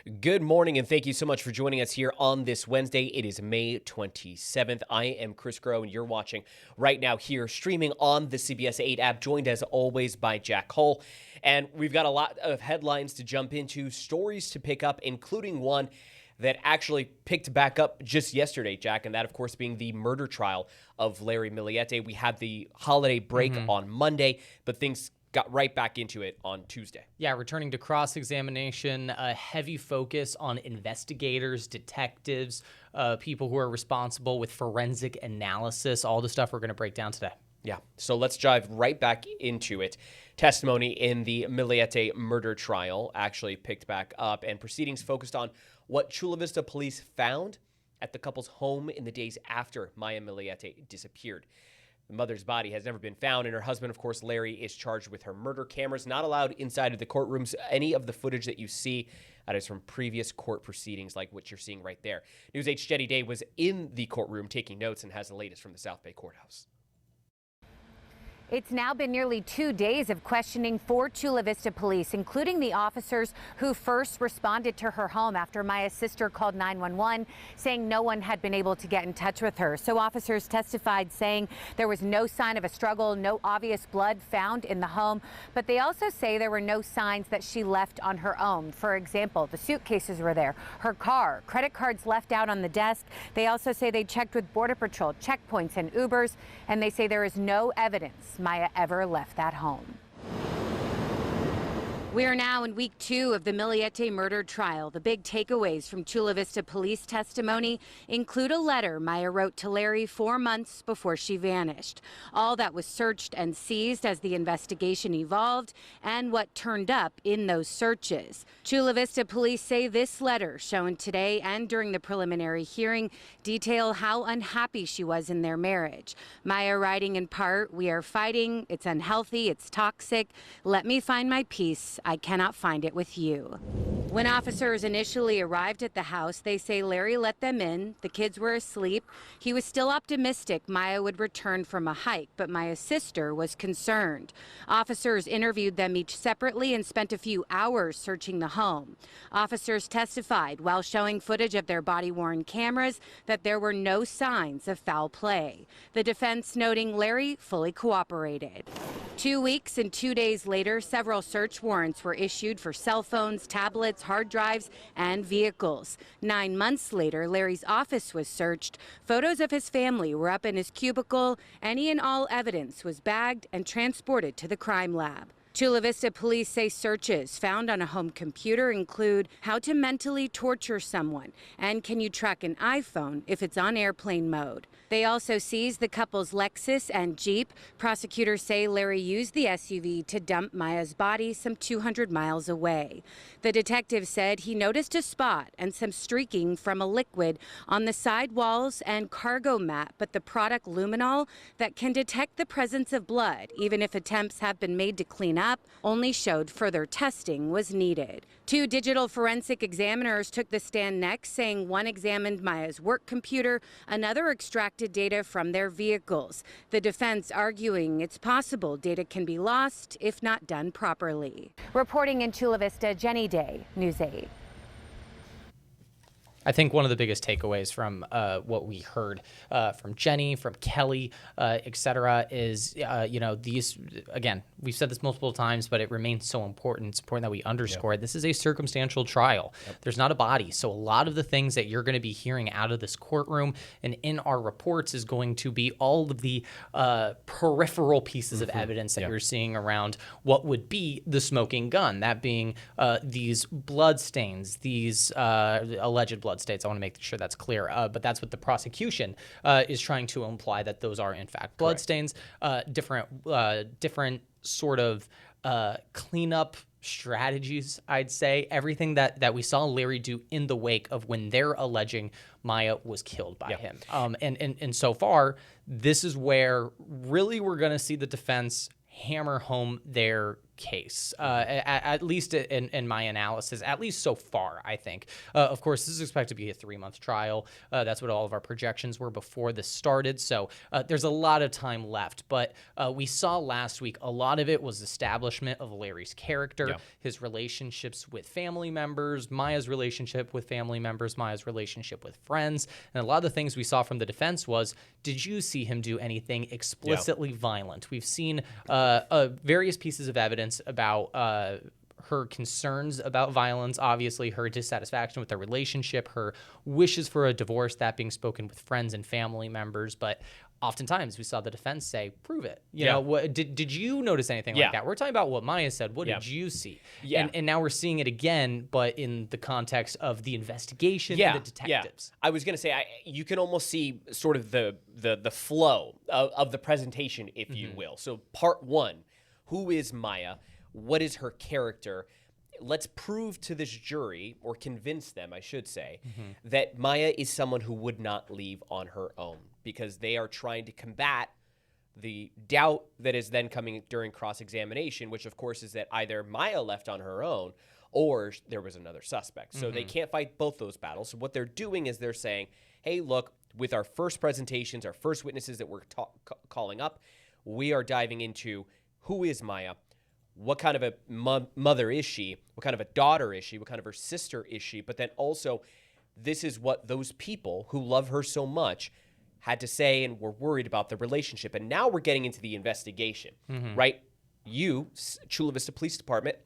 Good morning, and thank you so much for joining us here on this Wednesday. It is May 27th. I am Chris Gros, and you're watching right now here, streaming on the CBS 8 app, joined as always by Jack Hull. And we've got a lot of headlines to jump into, stories to pick up, including one that actually picked back up just yesterday, Jack, and that, of course, being the murder trial of Larry Millete. We had the holiday break on Monday, but things got right back into it on Tuesday. Yeah, returning to cross-examination, a heavy focus on investigators, detectives, people who are responsible with forensic analysis, all the stuff we're going to break down today. Yeah, so let's dive right back into it. Testimony in the Millete murder trial actually picked back up, and proceedings focused on what Chula Vista police found at the couple's home in the days after Maya Millete disappeared. The mother's body has never been found, and her husband, of course, Larry, is charged with her murder. Cameras not allowed inside of the courtrooms. Any of the footage that you see, that is from previous court proceedings, like what you're seeing right there. News 8's Jetty Day was in the courtroom taking notes and has the latest from the South Bay Courthouse. It's now been nearly 2 days of questioning for Chula Vista police, including the officers who first responded to her home after Maya's sister called 911, saying no one had been able to get in touch with her. So officers testified saying there was no sign of a struggle, no obvious blood found in the home, but they also say there were no signs that she left on her own. For example, the suitcases were there, her car, credit cards left out on the desk. They also say they checked with Border Patrol, checkpoints, and Ubers, and they say there is no evidence Maya ever left that home. We are now in week 2 of the Millete murder trial. The big takeaways from Chula Vista police testimony include a letter Maya wrote to Larry 4 months before she vanished. All that was searched and seized as the investigation evolved, and what turned up in those searches. Chula Vista police say this letter, shown today and during the preliminary hearing, detail how unhappy she was in their marriage. Maya writing in part, "We are fighting, it's unhealthy, it's toxic. Let me find my peace. I cannot find it with you." When officers initially arrived at the house, they say Larry let them in. The kids were asleep. He was still optimistic Maya would return from a hike, but Maya's sister was concerned. Officers interviewed them each separately and spent a few hours searching the home. Officers testified while showing footage of their body-worn cameras that there were no signs of foul play. The defense noting Larry fully cooperated. 2 weeks and 2 days later, several search warrants were issued for cell phones, tablets, hard drives, and vehicles. 9 months later, Larry's office was searched. Photos of his family were up in his cubicle. Any and all evidence was bagged and transported to the crime lab. Chula Vista police say searches found on a home computer include how to mentally torture someone and can you track an iPhone if it's on airplane mode. They also seized the couple's Lexus and Jeep. Prosecutors say Larry used the SUV to dump Maya's body some 200 miles away. The detective said he noticed a spot and some streaking from a liquid on the side walls and cargo mat, but the product luminol that can detect the presence of blood, even if attempts have been made to clean up, only showed further testing was needed. 2 digital forensic examiners took the stand next, saying one examined Maya's work computer, another extracted data from their vehicles. The defense arguing it's possible data can be lost if not done properly. Reporting in Chula Vista, Jenny Day, News 8. I think one of the biggest takeaways from what we heard from Jenny, from Kelly, et cetera, is, these, again, we've said this multiple times, but it remains so important. It's important that we underscore it. This is a circumstantial trial. There's not a body. So a lot of the things that you're going to be hearing out of this courtroom and in our reports is going to be all of the peripheral pieces of evidence that you're seeing around what would be the smoking gun, that being these blood stains, these alleged blood stains. I want to make sure that's clear, but that's what the prosecution is trying to imply, that those are in fact blood stains. Different sort of cleanup strategies, I'd say. Everything that we saw Larry do in the wake of when they're alleging Maya was killed by him. And so far, this is where really we're going to see the defense hammer home their case, at least in my analysis, at least so far, I think. Of course, this is expected to be a 3-month trial. That's what all of our projections were before this started. So there's a lot of time left. But we saw last week a lot of it was establishment of Larry's character, his relationships with family members, Maya's relationship with family members, Maya's relationship with friends. And a lot of the things we saw from the defense was, did you see him do anything explicitly violent? We've seen various pieces of evidence about her concerns about violence, obviously her dissatisfaction with the relationship, her wishes for a divorce, that being spoken with friends and family members. But oftentimes we saw the defense say, prove it. You know, did you notice anything like that? We're talking about what Maya said. What did you see? And now we're seeing it again, but in the context of the investigation and the detectives. I was going to say, you can almost see sort of the flow of the presentation, if you will. So part one, who is Maya? What is her character? Let's prove to this jury, or convince them, I should say, that Maya is someone who would not leave on her own, because they are trying to combat the doubt that is then coming during cross-examination, which of course is that either Maya left on her own or there was another suspect. So they can't fight both those battles. So what they're doing is they're saying, hey, look, with our first presentations, our first witnesses that we're calling up, we are diving into who is Maya, what kind of a mother is she, what kind of a daughter is she, what kind of her sister is she, but then also this is what those people who love her so much had to say and were worried about the relationship. And now we're getting into the investigation, right? You, Chula Vista Police Department,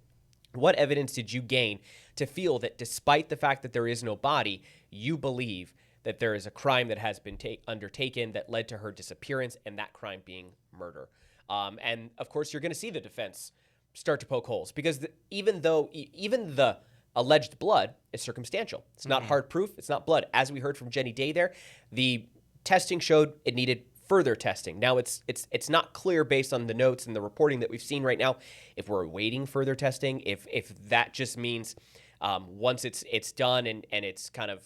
what evidence did you gain to feel that despite the fact that there is no body, you believe that there is a crime that has been undertaken that led to her disappearance, and that crime being murder? And of course, you're going to see the defense start to poke holes, because even the alleged blood is circumstantial. It's not hard proof. It's not blood. As we heard from Jenny Day there, the testing showed it needed further testing. Now it's not clear based on the notes and the reporting that we've seen right now if we're awaiting further testing, if that just means once it's done and it's kind of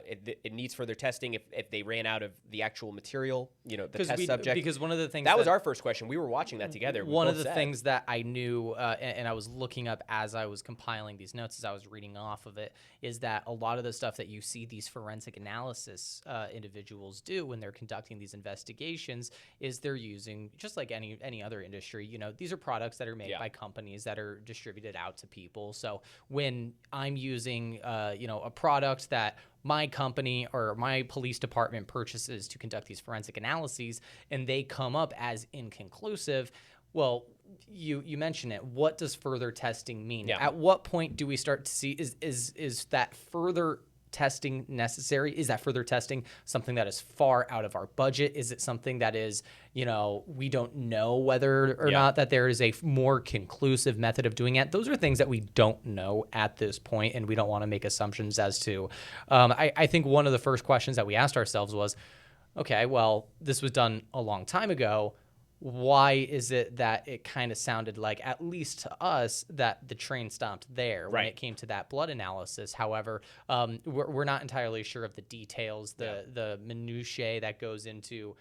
it needs further testing, if they ran out of the actual material, the test subject. Because one of the things that was our first question. We were watching that together. One of the things that I knew and I was looking up as I was compiling these notes, as I was reading off of it, is that a lot of the stuff that you see these forensic analysis individuals do when they're conducting these investigations is they're using, just like any other industry, these are products that are made by companies that are distributed out to people. So when I'm using, a product that my company or my police department purchases to conduct these forensic analyses, and they come up as inconclusive, well, you mentioned it. What does further testing mean? At what point do we start to see is that further testing necessary? Is that further testing something that is far out of our budget? Is it something that is, we don't know whether or not that there is a more conclusive method of doing it? Those are things that we don't know at this point, and we don't want to make assumptions as to. I think one of the first questions that we asked ourselves was, okay, well, this was done a long time ago. Why is it that it kind of sounded like, at least to us, that the train stopped there when it came to that blood analysis? However, we're not entirely sure of the details, the minutiae that goes into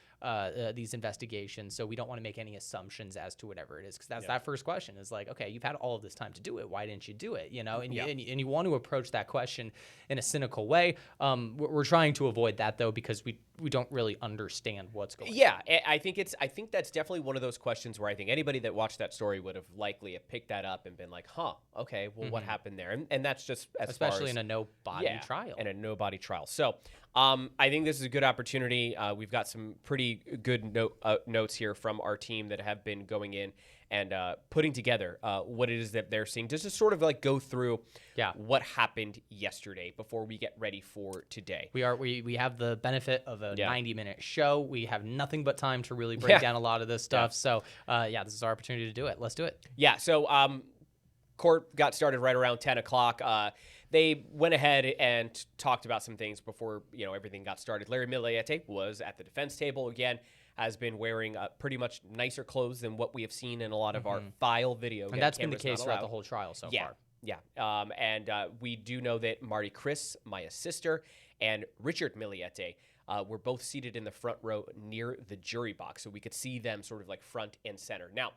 these investigations. So we don't want to make any assumptions as to whatever it is, because that's that first question is like, okay, you've had all of this time to do it. Why didn't you do it? And you want to approach that question in a cynical way. We're trying to avoid that, though, because we don't really understand what's going on. Yeah, I think that's definitely one of those questions where I think anybody that watched that story would have likely have picked that up and been like, huh, okay, well, what happened there? And that's just especially in a no-body trial. In a no-body trial. So I think this is a good opportunity. We've got some pretty good notes here from our team that have been going in and putting together what it is that they're seeing, just to sort of like go through what happened yesterday before we get ready for today. We have the benefit of a 90-minute show. We have nothing but time to really break down a lot of this stuff. So this is our opportunity to do it. Let's do it. Yeah. So court got started right around 10 o'clock. They went ahead and talked about some things before everything got started. Larry Millete was at the defense table again. Has been wearing pretty much nicer clothes than what we have seen in a lot of our file video. And that's been the case throughout the whole trial so far. Yeah. And we do know that Marty Chris, Maya's sister, and Richard Millete were both seated in the front row near the jury box, so we could see them sort of like front and center. Now,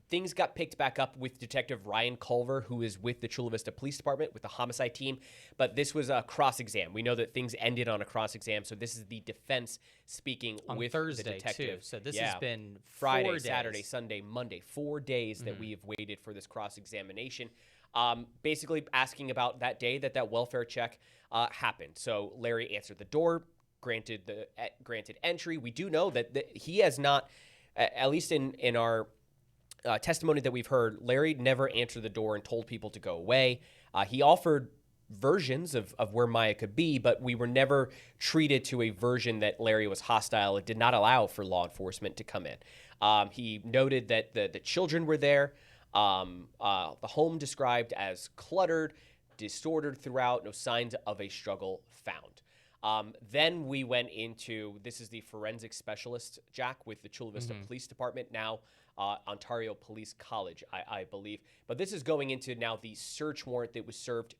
things got picked back up with Detective Ryan Culver, who is with the Chula Vista Police Department with the homicide team, but this was a cross-exam. We know that things ended on a cross-exam, so this is the defense speaking on with Thursday, the detective. too. So this has been Friday, 4 days. Saturday, Sunday, Monday, 4 days that we have waited for this cross-examination. Basically asking about that day that welfare check happened. So Larry answered the door, granted entry. We do know that he has not, at least in our testimony that we've heard, Larry never answered the door and told people to go away. He offered versions of where Maya could be, but we were never treated to a version that Larry was hostile. It did not allow for law enforcement to come in. He noted that the children were there. The home described as cluttered, disordered throughout, no signs of a struggle found. Then we went into, this is the forensic specialist, Jack, with the Chula Vista Police Department, now Ontario Police College, I believe. But this is going into now the search warrant that was served.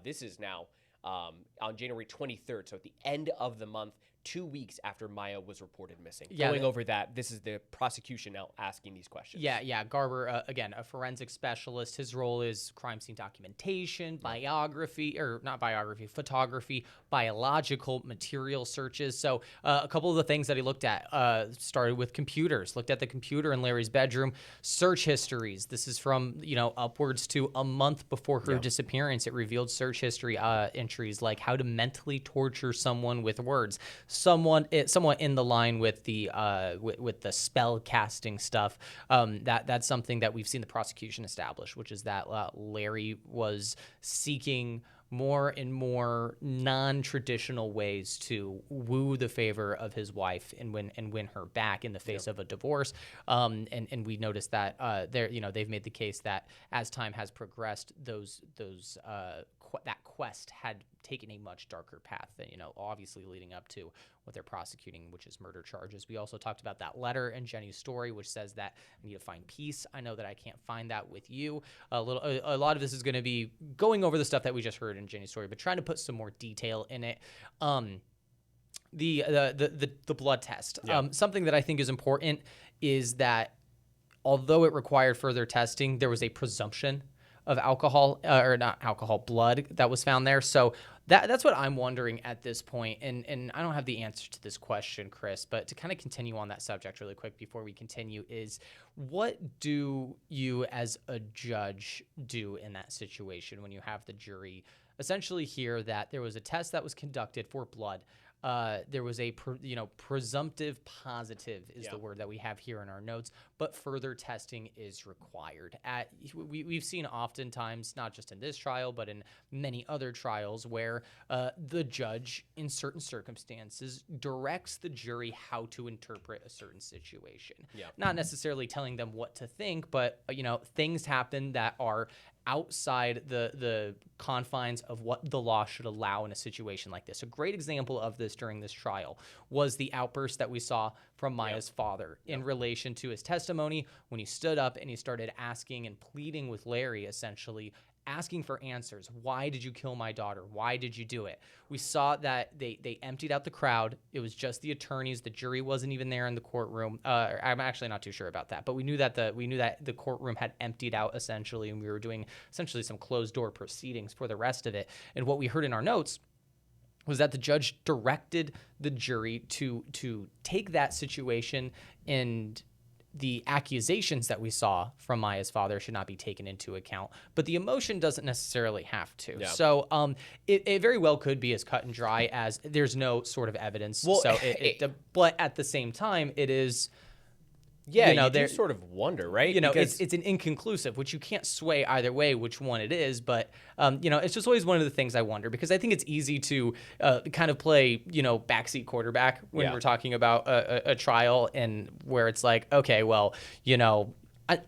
This is now on January 23rd, so at the end of the month, 2 weeks after Maya was reported missing. Going over that, this is the prosecution now asking these questions. Yeah. Garber, again, a forensic specialist. His role is crime scene documentation, photography, biological material searches. So a couple of the things that he looked at started with computers. Looked at the computer in Larry's bedroom, search histories. This is from, upwards to a month before her disappearance. It revealed search history entries like how to mentally torture someone with words. Somewhat in the line with the spell casting stuff. That's something that we've seen the prosecution establish, which is that Larry was seeking more and more non-traditional ways to woo the favor of his wife and win her back in the face of a divorce. And we noticed that they've made the case that as time has progressed, that quest had taken a much darker path than, obviously leading up to what they're prosecuting, which is murder charges. We also talked about that letter in Jenny's story, which says that I need to find peace. I know that I can't find that with you. A lot of this is going to be going over the stuff that we just heard in Jenny's story, but trying to put some more detail in it. The blood test. Something that I think is important is that although it required further testing, there was a presumption of blood that was found there. So that's what I'm wondering at this point. And I don't have the answer to this question, Chris, but to kind of continue on that subject really quick before we continue is, what do you as a judge do in that situation when you have the jury essentially hear that there was a test that was conducted for blood? There was a presumptive positive is the word that we have here in our notes, but further testing is required. We've seen oftentimes, not just in this trial, but in many other trials, where the judge, in certain circumstances, directs the jury how to interpret a certain situation. Not necessarily telling them what to think, but things happen that are outside the confines of what the law should allow in a situation like this. A great example of this during this trial was the outburst that we saw from Maya's father in relation to his testimony when he stood up and he started asking and pleading with Larry, essentially asking for answers. Why did you kill my daughter? Why did you do it? We saw that they emptied out the crowd. It was just the attorneys. The jury wasn't even there in the courtroom. I'm actually not too sure about that, but we knew that the courtroom had emptied out essentially, and we were doing essentially some closed door proceedings for the rest of it. And what we heard in our notes was that the judge directed the jury to take that situation, and the accusations that we saw from Maya's father should not be taken into account, but the emotion doesn't necessarily have to. Yeah. So it very well could be as cut and dry as there's no sort of evidence. Well, but at the same time, it is. Yeah, you do sort of wonder, right? Because it's an inconclusive, which you can't sway either way which one it is. But, it's just always one of the things I wonder, because I think it's easy to kind of play, backseat quarterback when we're talking about a trial, and where it's like, okay, well,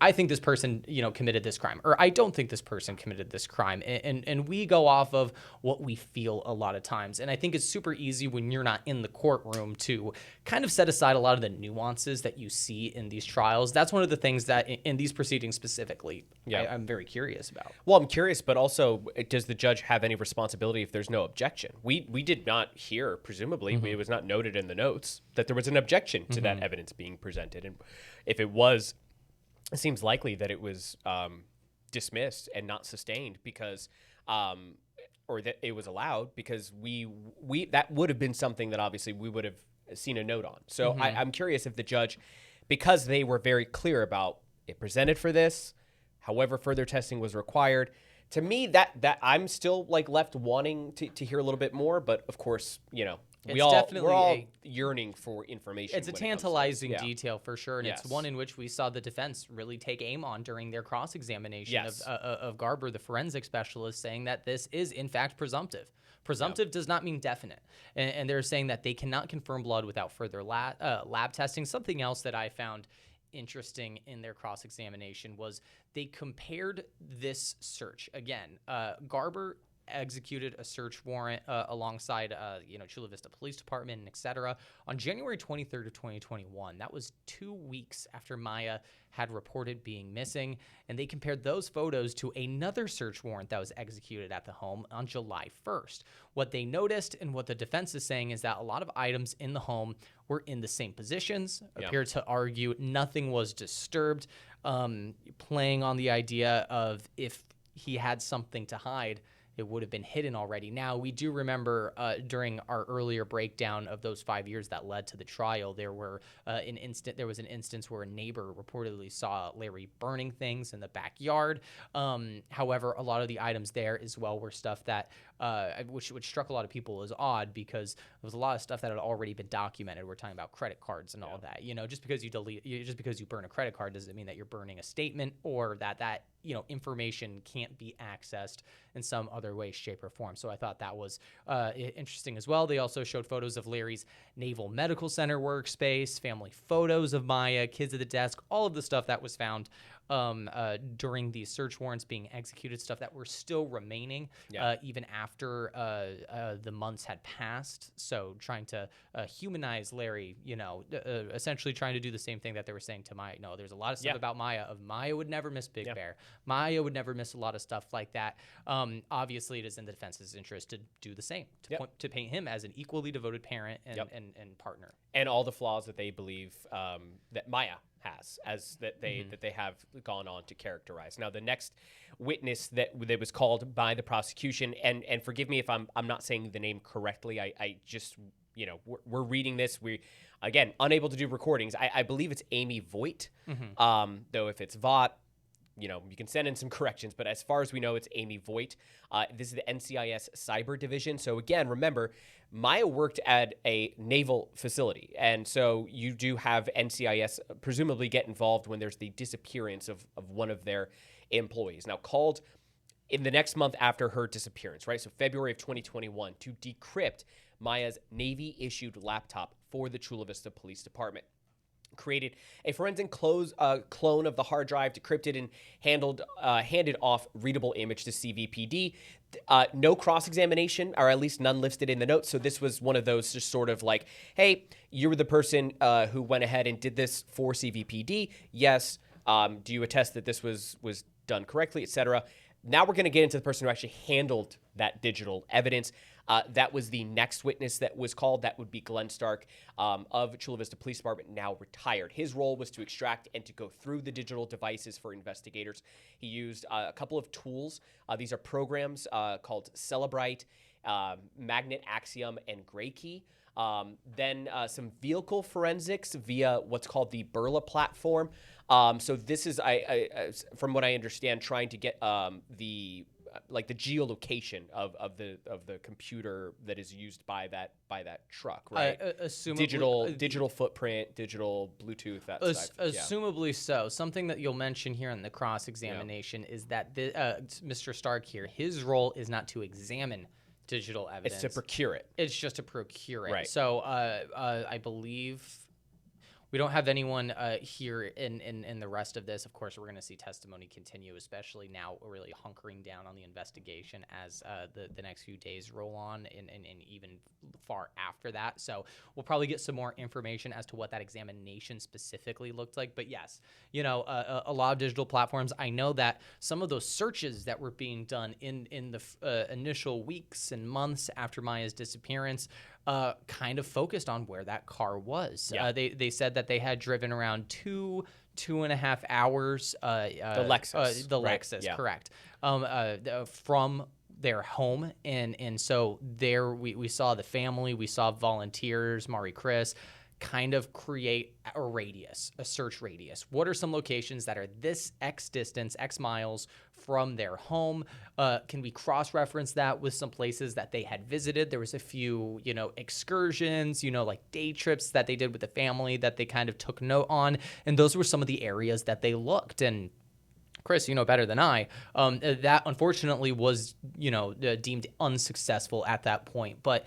I think this person, committed this crime, or I don't think this person committed this crime. And we go off of what we feel a lot of times. And I think it's super easy when you're not in the courtroom to kind of set aside a lot of the nuances that you see in these trials. That's one of the things that in these proceedings specifically, I'm very curious about. Well, I'm curious, but also, does the judge have any responsibility if there's no objection? We did not hear, presumably, it was not noted in the notes, that there was an objection to that evidence being presented. And if it was, it seems likely that it was dismissed and not sustained because, or that it was allowed because we that would have been something that obviously we would have seen a note on. So I'm curious if the judge, because they were very clear about it presented for this, however further testing was required. To me, that I'm still like left wanting to hear a little bit more, but of course, we're all yearning for information. It's a tantalizing detail for sure, and it's one in which we saw the defense really take aim on during their cross-examination of Garber, the forensic specialist, saying that this is in fact presumptive. Presumptive does not mean definite, and they're saying that they cannot confirm blood without further lab testing. Something else that I found interesting in their cross-examination was they compared this search. Again, Garber executed a search warrant alongside, Chula Vista Police Department, and et cetera, on January 23rd of 2021. That was 2 weeks after Maya had reported being missing, and they compared those photos to another search warrant that was executed at the home on July 1st. What they noticed and what the defense is saying is that a lot of items in the home were in the same positions, appeared to argue nothing was disturbed, playing on the idea of if he had something to hide, it would have been hidden already. Now, we do remember during our earlier breakdown of those 5 years that led to the trial, there was an instance where a neighbor reportedly saw Larry burning things in the backyard. However, a lot of the items there as well were stuff that, which struck a lot of people as odd because there was a lot of stuff that had already been documented. We're talking about credit cards and all that. Just because you burn a credit card doesn't mean that you're burning a statement or that information can't be accessed in some other way, shape, or form. So I thought that was interesting as well. They also showed photos of Larry's Naval Medical Center workspace, family photos of Maya, kids at the desk, all of the stuff that was found during these search warrants being executed, stuff that were still remaining even after the months had passed. So trying to humanize Larry, essentially trying to do the same thing that they were saying to Maya. No, there's a lot of stuff about Maya. Maya would never miss Big Bear. Maya would never miss a lot of stuff like that. Obviously, it is in the defense's interest to do the same, to paint him as an equally devoted parent and partner. And all the flaws that they believe that Maya has, as that they have gone on to characterize. Now, the next witness that was called by the prosecution, and forgive me if I'm not saying the name correctly. I just we're reading this. We again unable to do recordings. I believe it's Amy Voigt. Though if it's Vought, you can send in some corrections, but as far as we know, it's Amy Voigt. This is the NCIS Cyber Division. So again, remember, Maya worked at a naval facility, and so you do have NCIS presumably get involved when there's the disappearance of one of their employees. Now, called in the next month after her disappearance, right? So February of 2021, to decrypt Maya's Navy-issued laptop for the Chula Vista Police Department. Created a forensic clone of the hard drive, decrypted and handed off readable image to CVPD. No cross-examination, or at least none listed in the notes. So this was one of those just sort of like, hey, you were the person who went ahead and did this for CVPD. Yes. Do you attest that this was done correctly, etc.? Now we're going to get into the person who actually handled that digital evidence. That was the next witness that was called. That would be Glenn Stark of Chula Vista Police Department, now retired. His role was to extract and to go through the digital devices for investigators. He used a couple of tools. These are programs called Celebrite, Magnet Axiom, and Gray Key. Then some vehicle forensics via what's called the Burla platform. So this is, from what I understand, trying to get the geolocation of the computer that is used by that truck, right? Digital footprint, digital Bluetooth, that stuff. Assumably so. Something that you'll mention here in the cross-examination is that Mr. Stark here, his role is not to examine digital evidence. It's to procure it. It's just to procure it. Right. So I believe We don't have anyone here in the rest of this. Of course, we're going to see testimony continue, especially now we're really hunkering down on the investigation as the next few days roll on and even far after that. So we'll probably get some more information as to what that examination specifically looked like. But yes, you know, a lot of digital platforms. I know that some of those searches that were being done in the initial weeks and months after Maya's disappearance kind of focused on where that car was. Yeah. They said that they had driven around 2.5 hours. The Lexus. Right? Lexus, Yeah. correct. From their home, and so there we saw the family, we saw volunteers, Mari Chris, kind of create a search radius. What are some locations that are this X distance, X miles from their home? Can we cross-reference that with some places that they had visited? There was a few, you know, excursions, you know, like day trips that they did with the family that they kind of took note on. And those were some of the areas that they looked. And Chris, you know better than I, that unfortunately was, you know, deemed unsuccessful at that point. But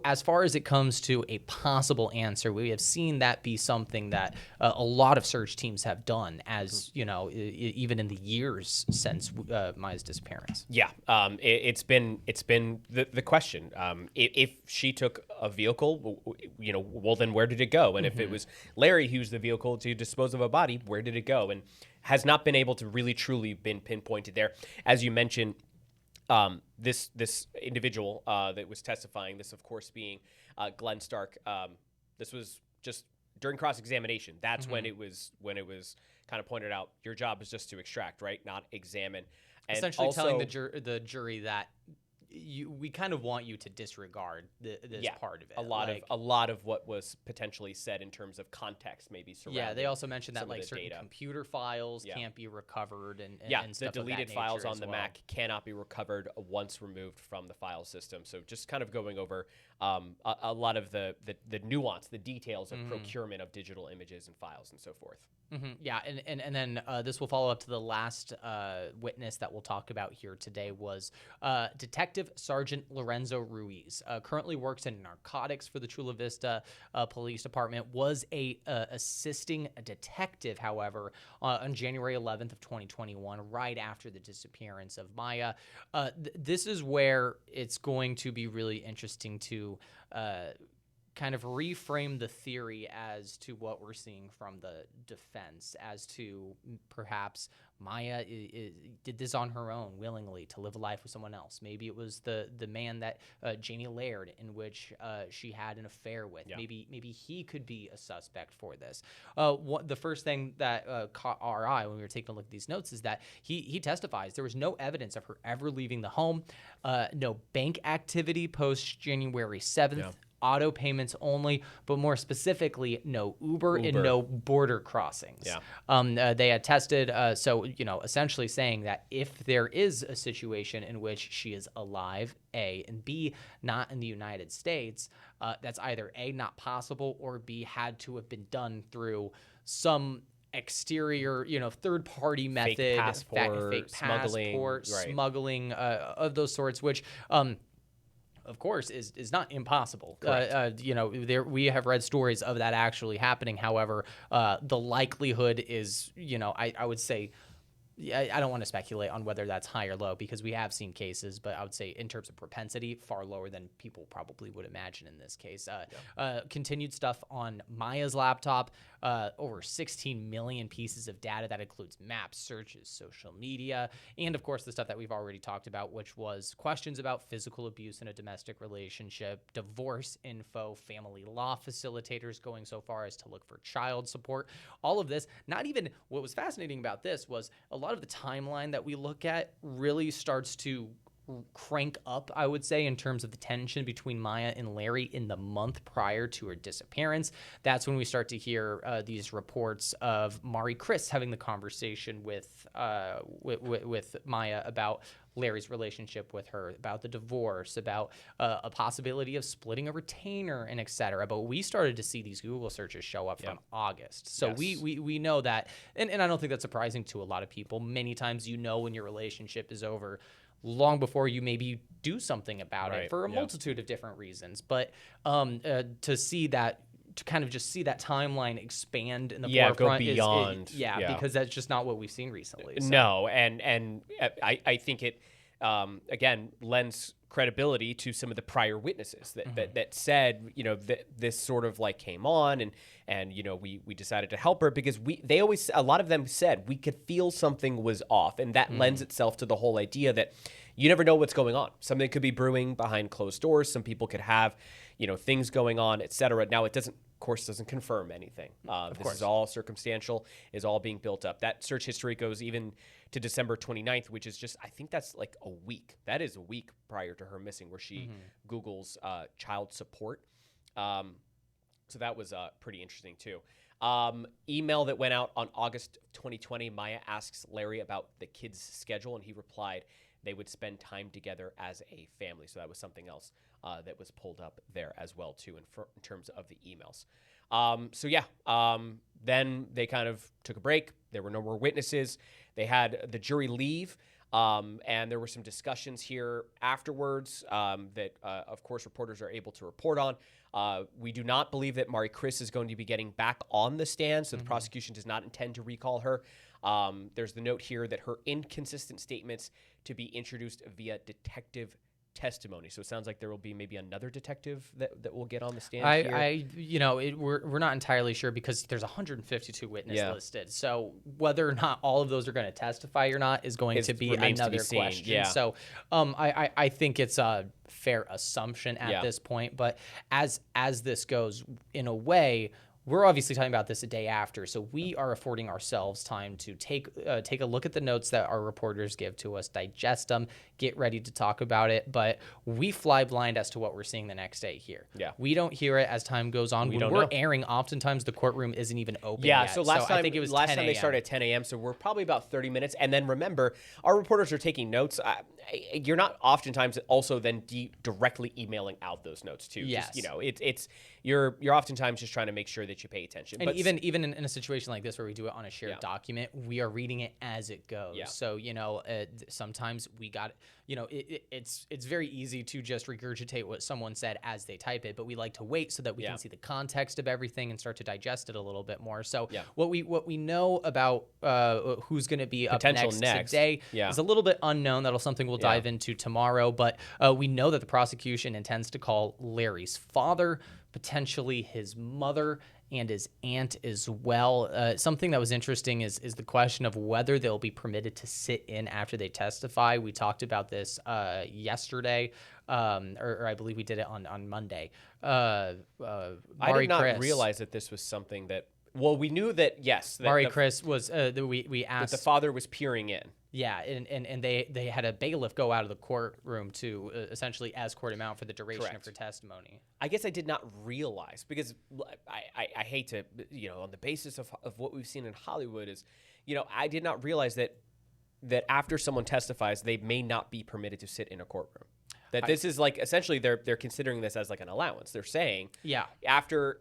as far as it comes to a possible answer, we have seen that be something that a lot of search teams have done, as, you know, even in the years since Maya's disappearance. Yeah, it's been the question. If she took a vehicle, you know, well then where did it go? And if it was Larry who used the vehicle to dispose of a body, where did it go? And has not been able to really truly been pinpointed there. As you mentioned, this individual that was testifying, this of course being Glenn Stark. This was just during cross-examination. That's when it was kind of pointed out. Your job is just to extract, right, not examine. And essentially also, telling the jury that we kind of want you to disregard this part of it. A lot of what was potentially said in terms of context maybe surrounding. Yeah, they also mentioned that like certain data. Computer files can't be recovered and the stuff deleted of that files on as the well. Mac cannot be recovered once removed from the file system. So just kind of going over a lot of the nuance, the details of procurement of digital images and files and so forth. Yeah, and then this will follow up to the last witness that we'll talk about here today was Detective Sergeant Lorenzo Ruiz. Currently works in narcotics for the Chula Vista Police Department. Was a assisting detective, however, on January 11th of 2021, right after the disappearance of Maya. This is where it's going to be really interesting to kind of reframe the theory as to what we're seeing from the defense, as to perhaps Maya did this on her own willingly to live a life with someone else. Maybe it was the man that Jamie Laird, in which she had an affair with. Yeah. Maybe he could be a suspect for this. The first thing that caught our eye when we were taking a look at these notes is that he testifies there was no evidence of her ever leaving the home, no bank activity post January 7th. Yeah. Auto payments only, but more specifically, no Uber and no border crossings. Yeah. They had tested, so, you know, essentially saying that if there is a situation in which she is alive, A, and B, not in the United States, that's either A, not possible, or B, had to have been done through some exterior, you know, third-party method, fake passport, smuggling of those sorts, which of course, is not impossible. You know, we have read stories of that actually happening. However, the likelihood is, you know, I would say, I don't want to speculate on whether that's high or low because we have seen cases, but I would say in terms of propensity, far lower than people probably would imagine in this case. Continued stuff on Maya's laptop, over 16 million pieces of data. That includes maps, searches, social media, and of course the stuff that we've already talked about, which was questions about physical abuse in a domestic relationship, divorce info, family law facilitators going so far as to look for child support. All of this, not even what was fascinating about this was a lot of the timeline that we look at really starts to crank up, I would say, in terms of the tension between Maya and Larry in the month prior to her disappearance. That's when we start to hear these reports of Mari Chris having the conversation with Maya about Larry's relationship with her, about the divorce, about a possibility of splitting a retainer, and et cetera. But we started to see these Google searches show up from August. So we know that, and I don't think that's surprising to a lot of people. Many times you know when your relationship is over long before you maybe do something about it for a multitude of different reasons. But to see that to kind of just see that timeline expand in the Go forefront beyond. because that's just not what we've seen recently. So. No, and I think it again lends credibility to some of the prior witnesses that said, that this sort of like came on and we decided to help her because a lot of them said we could feel something was off, and that lends itself to the whole idea that you never know what's going on. Something could be brewing behind closed doors. Some people could have, things going on, etc. Now it doesn't confirm anything. This is all circumstantial, is all being built up. That search history goes even to December 29th, which is just, I think that's like a week. That is a week prior to her missing, where she Googles child support. So that was pretty interesting too. Email that went out on August 2020, Maya asks Larry about the kids' schedule, and he replied they would spend time together as a family. So that was something else that was pulled up there as well too in terms of the emails. Then they kind of took a break. There were no more witnesses. They had the jury leave, and there were some discussions here afterwards that, of course, reporters are able to report on. We do not believe that Mari Chris is going to be getting back on the stand, so the prosecution does not intend to recall her. There's the note here that her inconsistent statements to be introduced via detective testimony. So it sounds like there will be maybe another detective that will get on the stand here. We're not entirely sure because there's 152 witnesses listed. So whether or not all of those are going to testify or not is going to be another question. Yeah. So I think it's a fair assumption at this point. But as this goes, in a way, we're obviously talking about this a day after, so we are affording ourselves time to take a look at the notes that our reporters give to us, digest them, get ready to talk about it. But we fly blind as to what we're seeing the next day here. Yeah. We don't hear it as time goes on. When we're airing, oftentimes the courtroom isn't even open yet. So last time, I think it was last 10 time they started at 10 a.m., so we're probably about 30 minutes. And then remember, our reporters are taking notes. You're not oftentimes also then directly emailing out those notes too. Yes. Just, you're oftentimes just trying to make sure that you pay attention. And even in a situation like this where we do it on a shared document, we are reading it as it goes. Yeah. So sometimes we got it's very easy to just regurgitate what someone said as they type it, but we like to wait so that we can see the context of everything and start to digest it a little bit more. So what we know about who's going to be up next today is a little bit unknown. That'll something we'll dive into tomorrow, but we know that the prosecution intends to call Larry's father, potentially his mother, and his aunt as well. Something that was interesting is the question of whether they'll be permitted to sit in after they testify. We talked about this yesterday, or I believe we did it on Monday. I did not realize that this was something that. Well, we knew that Mari Chris was. We asked that the father was peering in. Yeah, and they had a bailiff go out of the courtroom to essentially escort him out for the duration of her testimony. I guess I did not realize, because I hate to, on the basis of what we've seen in Hollywood is, I did not realize that after someone testifies, they may not be permitted to sit in a courtroom. That this is like, essentially they're considering this as like an allowance. They're saying, after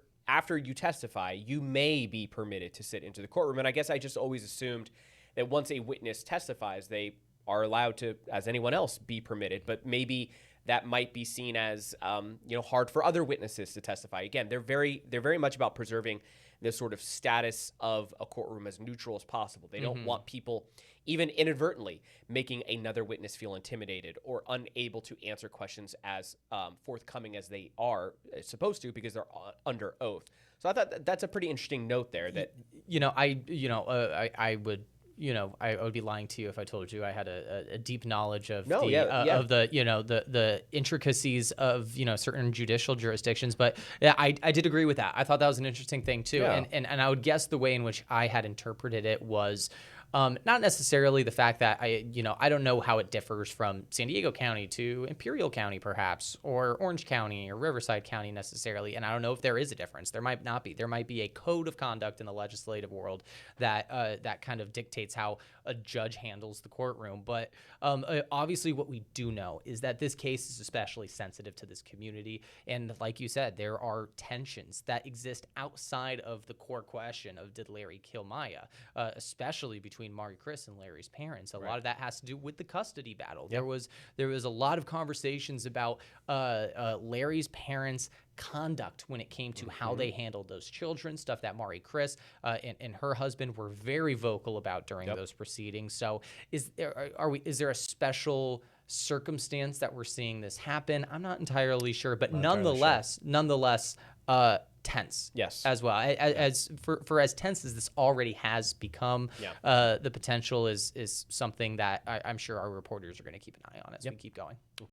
you testify, you may be permitted to sit into the courtroom. And I guess I just always assumed that once a witness testifies, they are allowed to, as anyone else, be permitted. But maybe that might be seen as, hard for other witnesses to testify. Again, they're very much about preserving the sort of status of a courtroom as neutral as possible. They don't want people, even inadvertently, making another witness feel intimidated or unable to answer questions as forthcoming as they are supposed to, because they're under oath. So I thought that's a pretty interesting note there. That I would be lying to you if I told you I had a deep knowledge of the intricacies of certain judicial jurisdictions. But I did agree with that. I thought that was an interesting thing too. Yeah. And I would guess the way in which I had interpreted it was not necessarily the fact that I don't know how it differs from San Diego County to Imperial County, perhaps, or Orange County or Riverside County necessarily. And I don't know if there is a difference. There might not be. There might be a code of conduct in the legislative world that kind of dictates how a judge handles the courtroom. But obviously what we do know is that this case is especially sensitive to this community. And like you said, there are tensions that exist outside of the core question of did Larry kill Maya, especially between between Mari Chris and Larry's parents. A Right. lot of that has to do with the custody battle. There was a lot of conversations about Larry's parents' conduct when it came to how they handled those children, stuff that Mari Chris and her husband were very vocal about during those proceedings. So is there a special circumstance that we're seeing this happen? I'm not entirely sure, but nonetheless, tense. Yes. As well. As tense as this already has become, the potential is something that I'm sure our reporters are going to keep an eye on as we keep going.